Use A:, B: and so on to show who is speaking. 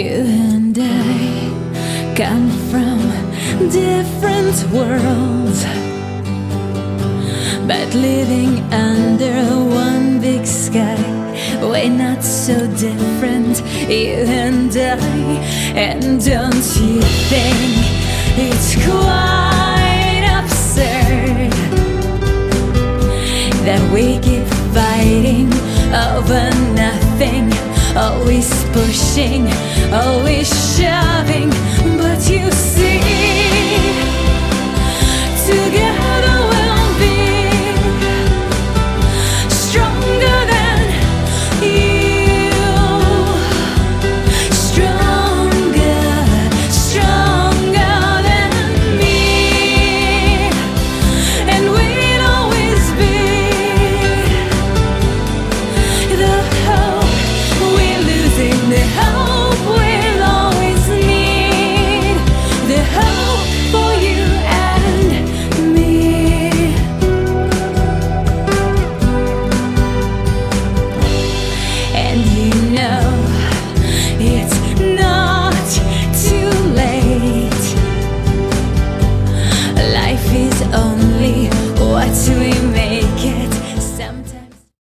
A: You and I come from different worlds, but living under one big sky. We're not so different, you and I. And don't you think it's quite absurd that we keep fighting over nothing, always pushing, always shoving? But you see,